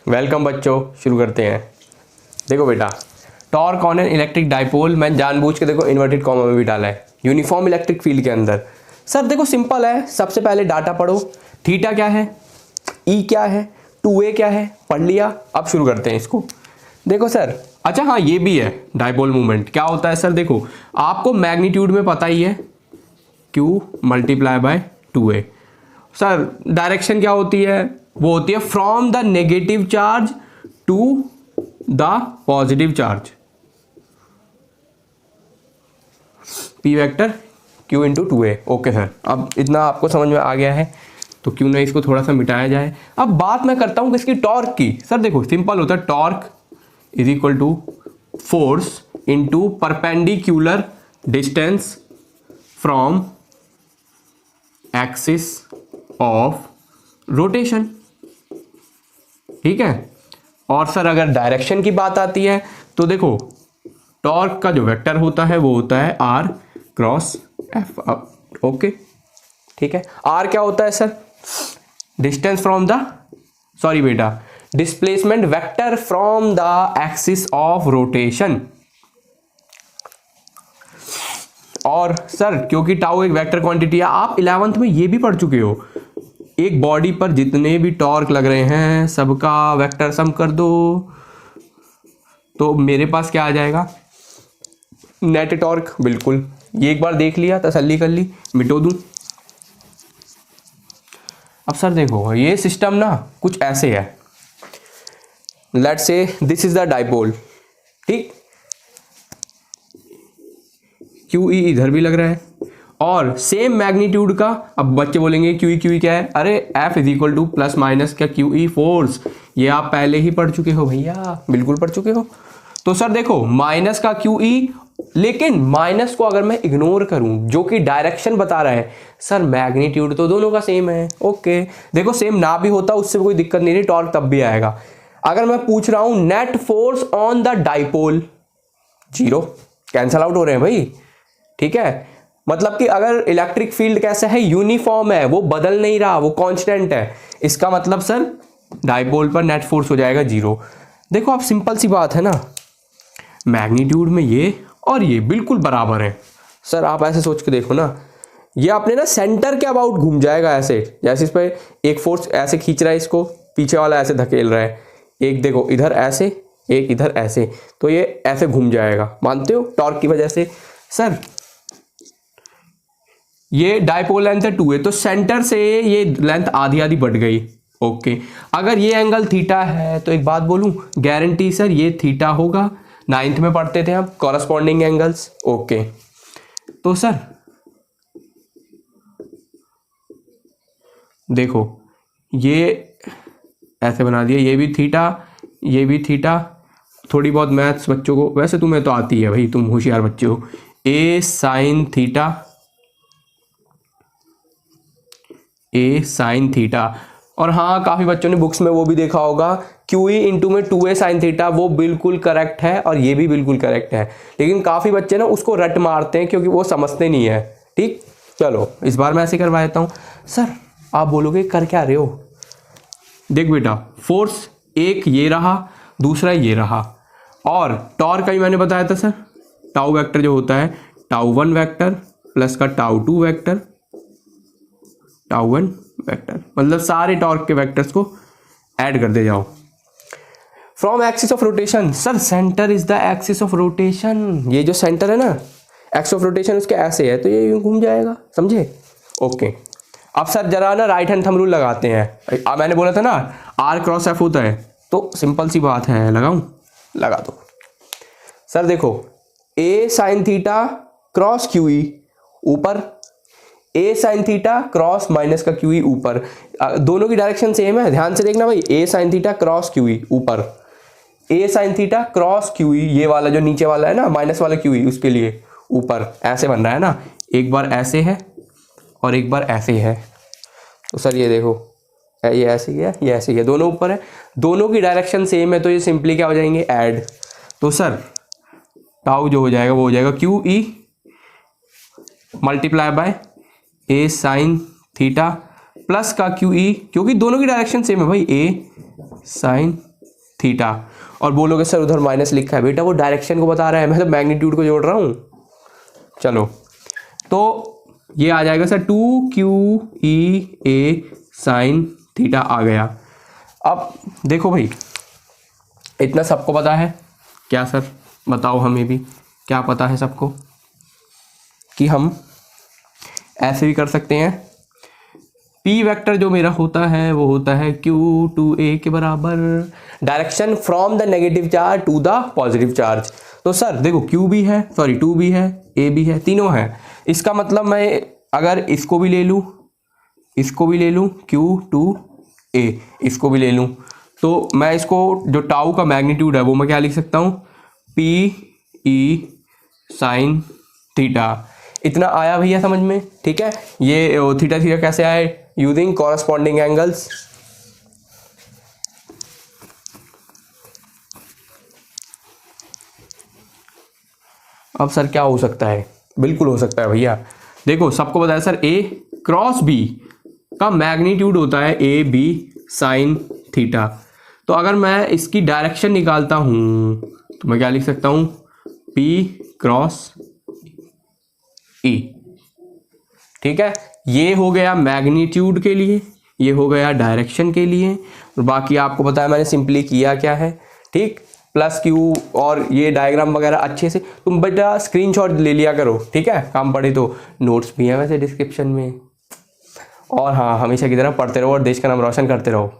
Welcome बच्चों, शुरू करते हैं। देखो बेटा, torque on an electric dipole, मैं जानबूझ के देखो इन्वर्टेड कॉमा में भी डाला है, यूनिफॉर्म इलेक्ट्रिक फील्ड के अंदर। सर देखो सिंपल है, सबसे पहले डाटा पढ़ो। थीटा क्या है, ई क्या है, 2a क्या है, पढ़ लिया। अब शुरू करते हैं इसको। देखो सर, अच्छा हाँ ये भी है, डाइपोल मूवमेंट क्या होता है सर। देखो आपको मैग्नीट्यूड में पता ही है, q multiply by 2a। Sir direction क्या होती है, वो होती है from the negative charge to the positive charge, p vector q into 2a। Okay sir, अब इतना आपको समझ में आ गया है तो क्यों ना इसको थोड़ा सा मिटाया जाए। अब बात मैं करता हूं किसकी, टॉर्क की। सर देखो सिंपल होता है, torque is equal to force into perpendicular distance from axis of rotation. ठीक है। और सर अगर डायरेक्शन की बात आती है तो देखो टॉर्क का जो वेक्टर होता है वो होता है r क्रॉस f। ओके ठीक है। r क्या होता है sir, distance from the, sorry बेटा, displacement vector from the axis of rotation. और सर क्योंकि टाउ एक वेक्टर क्वांटिटी है, आप 11th में ये भी पढ़ चुके हो, एक बॉडी पर जितने भी टॉर्क लग रहे हैं सबका वेक्टर सम कर दो तो मेरे पास क्या आ जाएगा, नेट टॉर्क। बिल्कुल, ये एक बार देख लिया, तसल्ली कर ली, मिटो दूं। अब सर देखो ये सिस्टम ना कुछ ऐसे है, let's say this is the dipole, ठीक, QE इधर भी लग रहा है और सेम मैग्नीट्यूड का। अब बच्चे बोलेंगे QE क्या है, अरे F is equal two plus minus क्या QE फोर्स, ये आप पहले ही पढ़ चुके हो भैया, बिल्कुल पढ़ चुके हो। तो सर देखो माइनस का QE, लेकिन माइनस को अगर मैं इग्नोर करूं जो कि डायरेक्शन बता रहा है, सर मैग्नीट्यूड तो दोनों का सेम है। ओके देखो सेम ना भी होता उससे कोई दिक्कत नहीं रही, टॉर्क तब भी आएगा। अगर मैं पूछ रहा हूं net force on the dipole, 0, cancel out हो रहे हैं भाई। ठीक है, मतलब कि अगर इलेक्ट्रिक फील्ड कैसा है, यूनिफॉर्म है, वो बदल नहीं रहा, वो कांस्टेंट है, इसका मतलब सर डाइपोल पर नेट फोर्स हो जाएगा 0। देखो अब सिंपल सी बात है ना, मैग्नीट्यूड में ये और ये बिल्कुल बराबर है। सर आप ऐसे सोच के देखो ना, ये आपने ना सेंटर के अबाउट घूम जाएगा ऐसे, जैसे इस पर एक फोर्स ऐसे खींच रहा है, इसको पीछे वाला ऐसे धकेल रहा है, एक देखो इधर ऐसे, एक इधर ऐसे, तो ये ऐसे घूम जाएगा, मानते हो, टॉर्क की वजह से। सर ये डाइपोल लेंथ है 2a, तो सेंटर से ये लेंथ आधी आधी बढ़ गई। ओके, अगर ये एंगल थीटा है तो एक बात बोलूं, गारंटी सर ये थीटा होगा, 9th में पढ़ते थे हम कॉरस्पॉन्डिंग एंगल्स। ओके तो सर देखो ये ऐसे बना दिया, ये भी थीटा, ये भी थीटा। थोड़ी बहुत मैथ्स बच्चों को, वैसे तुम्हें तो आती है भाई, तुम होशियार बच्चे हो। a sine theta, a sine theta. और हाँ काफ़ी बच्चों ने बुक्स में वो भी देखा होगा, QE इंटू में 2a साइन थीटा, वो बिल्कुल करेक्ट है और ये भी बिल्कुल करेक्ट है, लेकिन काफ़ी बच्चे ना उसको रट मारते हैं क्योंकि वो समझते नहीं है। ठीक, चलो इस बार मैं ऐसे करवा देता हूँ। सर आप बोलोगे कर क्या रहे हो, देख बेटा फोर्स एक ये रहा, दूसरा ये रहा, और टॉर्क का ही मैंने बताया था सर, टाउ वेक्टर जो होता है टाउ1 वेक्टर प्लस का टाउ2 वेक्टर, टाउ1 वेक्टर, मतलब सारे टॉर्क के वेक्टर्स को ऐड कर दे जाओ। From axis of rotation, sir centre is the axis of rotation, ये जो सेंटर है ना एक्सिस ऑफ रोटेशन उसके ऐसे है तो ये यूं घूम जाएगा, समझे। ओके अब सर जरा ना राइट हैंड थंब रूल लगाते हैं। अब मैंने बोला था ना R क्रॉस F होता है, तो सिंपल सी बात है, लगाऊं, लगा दो। सर देखो a sine theta cross QE ऊपर, a sine theta cross minus का QE ऊपर, दोनों की डायरेक्शन सेम है, ध्यान से देखना भाई, a sine theta cross QE ऊपर, a sine theta cross QE, ये वाला जो नीचे वाला है ना माइनस वाला QE, उसके लिए ऊपर ऐसे बन रहा है ना, एक बार ऐसे है और एक बार ऐसे है। तो सर ये देखो ये ऐसे ही है, ये ऐसे ही है, दोनों ऊपर है, दोनों की डायरेक्शन सेम है, तो ये सिंपली क्या हो जाएंगे, ऐड। तो सर टाउ जो हो जाएगा वो हो जाएगा QE multiply by a sine theta plus का QE, क्योंकि दोनों की डायरेक्शन सेम है भाई, a साइन थीटा, और बोलोगे सर उधर माइनस लिखा है, बेटा वो डायरेक्शन को बता रहा है, मैं तो मैग्नीट्यूड को जोड़ रहा हूँ। चलो तो ये आ जाएगा सर 2QE साइन थीटा आ गया। अब देखो भाई, इतना सबको पता है क्या सर? बताओ हमें भी क्या पता है सबको, कि हम ऐसे भी कर सकते हैं। P वेक्टर जो मेरा होता है वो होता है Q2A के बराबर, direction from the negative charge to the positive charge. तो सर देखो Q भी है, सॉरी 2 भी है, A भी है, तीनों है। इसका मतलब मैं अगर इसको भी ले लूँ, इसको भी ले लूँ, Q2A, इसको भी ले लूँ, तो मैं इसको जो टाउ का मैग्नीट्यूड है वो मैं क्या लिख सकता हूँ, PE साइन थीटा। इतना आया भैया समझ में? ठीक है, ये थीटा थीटा कैसे आए? Using corresponding angles. अब सर क्या हो सकता है? बिल्कुल हो सकता है भैया। देखो सबको बताया सर A क्रॉस B का मैग्नीट्यूड होता है AB साइन थीटा। तो अगर मैं इसकी डायरेक्शन निकालता हूँ तो मैं क्या लिख सकता हूँ, P क्रॉस E। ठीक है, ये हो गया मैग्नीट्यूड के लिए, ये हो गया डायरेक्शन के लिए, और बाकी आपको पता है मैंने सिंपली किया क्या है। ठीक, प्लस Q, और ये डायग्राम वगैरह अच्छे से तुम बेटा स्क्रीनशॉट ले लिया करो। ठीक है, काम पड़े तो नोट्स भी हैं वैसे डिस्क्रिप्शन में। और हाँ, हमेशा की तरह पढ़ते रहो और देश का नाम रोशन करते रहो।